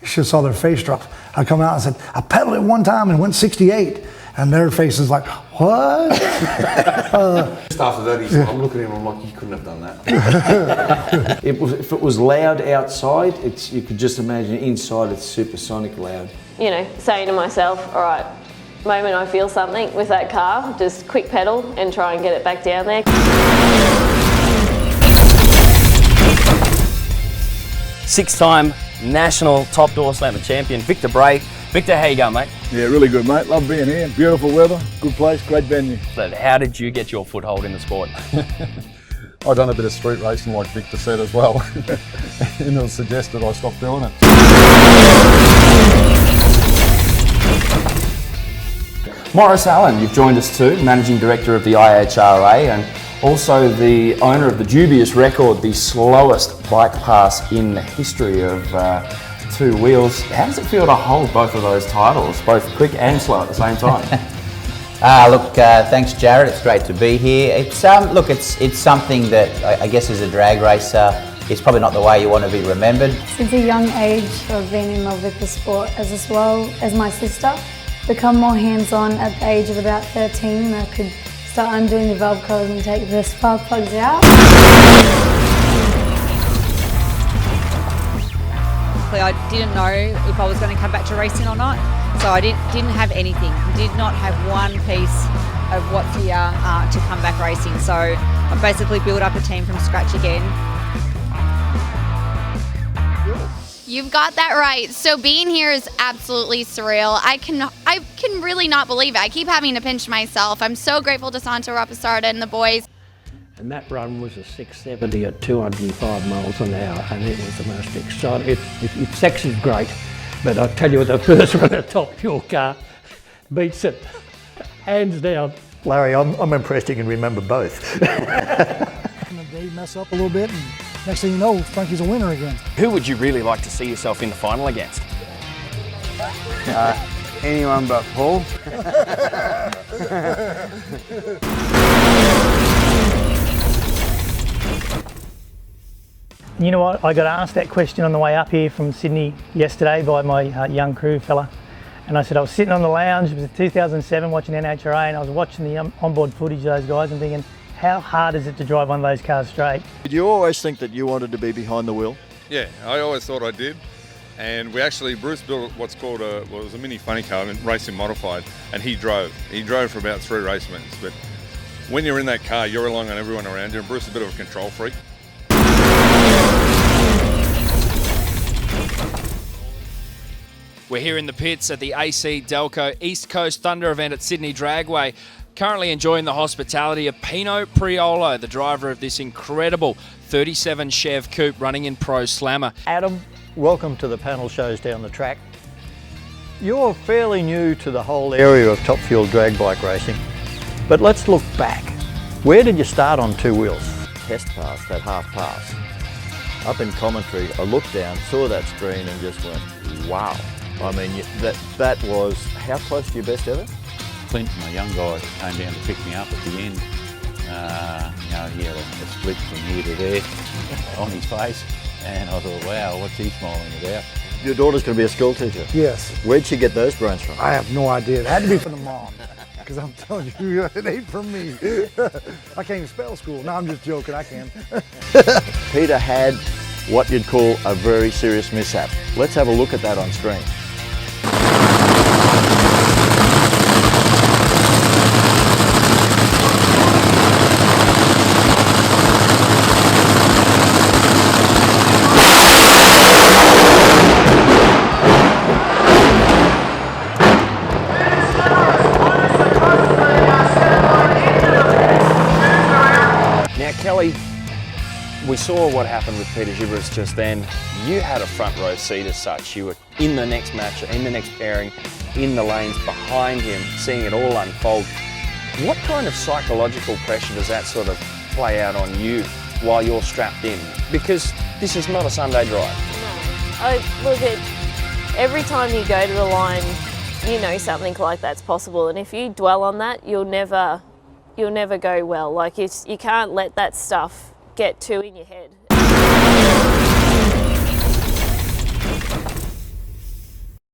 should have saw their face drop. I come out and said, I pedaled it one time and went 68. And their face is like, what? Just after that, I'm looking at him, I'm like, you couldn't have done that. If it was loud outside, you could just imagine inside it's supersonic loud. You know, saying to myself, all right, moment I feel something with that car, just quick pedal and try and get it back down there. Six-time national top door slammer champion, Victor Bray. Victor, how you going, mate? Yeah, really good, mate. Love being here. Beautiful weather, good place, great venue. So how did you get your foothold in the sport? I've done a bit of street racing, like Victor said as well, and it was suggested I stop doing it. Morris Allen, you've joined us too, Managing Director of the IHRA and also the owner of the dubious record, the slowest bike pass in the history of two wheels. How does it feel to hold both of those titles, both quick and slow at the same time? Thanks, Jared. It's great to be here. It's something that I guess as a drag racer, it's probably not the way you want to be remembered. Since a young age, I've been in love with the sport as well as my sister. Become more hands-on at the age of about 13. I could start undoing the valve covers and take the spark plugs out. I didn't know if I was going to come back to racing or not, so I didn't have anything. Did not have one piece of what's here to come back racing. So I basically built up a team from scratch again. You've got that right. So being here is absolutely surreal. I can really not believe it. I keep having to pinch myself. I'm so grateful to Santo Rapisarda and the boys. And that run was a 670 at 205 miles an hour, and it was the most exciting. Sex is great, but I tell you, the first one, a Top Fuel car, beats it, hands down. Larry, I'm impressed you can remember both. They mess up a little bit, and next thing you know, Frankie's a winner again. Who would you really like to see yourself in the final against? Anyone but Paul. You know what, I got asked that question on the way up here from Sydney yesterday by my young crew fella. And I said I was sitting on the lounge, it was 2007, watching NHRA, and I was watching the onboard footage of those guys and thinking, how hard is it to drive one of those cars straight? Did you always think that you wanted to be behind the wheel? Yeah, I always thought I did. And Bruce built what's called it was a mini funny car, racing modified, and he drove. He drove for about 3 race meets. But when you're in that car, you're relying on everyone around you, and Bruce is a bit of a control freak. We're here in the pits at the AC Delco East Coast Thunder event at Sydney Dragway. Currently enjoying the hospitality of Pino Priolo, the driver of this incredible 37 Chev Coupe running in Pro Slammer. Adam, welcome to the panel shows down the track. You're fairly new to the whole area of Top Fuel drag bike racing, but let's look back. Where did you start on two wheels? Test pass, that half pass. Up in commentary, I looked down, saw that screen and just went, wow. I mean, that was, how close to your best ever? Clint, my young guy, came down to pick me up at the end. He had a split from here to there on his face, and I thought, wow, what's he smiling about? Your daughter's going to be a school teacher? Yes. Where'd she get those brains from? I have no idea. It had to be from the mom. Because I'm telling you, it ain't from me. I can't even spell school. No, I'm just joking, I can. Peter had what you'd call a very serious mishap. Let's have a look at that on screen. Kelly, we saw what happened with Peter Gibras just then. You had a front row seat as such. You were in the next match, in the next pairing, in the lanes behind him, seeing it all unfold. What kind of psychological pressure does that sort of play out on you while you're strapped in? Because this is not a Sunday drive. No. Look, every time you go to the line, you know something like that's possible, and if you dwell on that, you'll never go well. Like, you can't let that stuff get too in your head.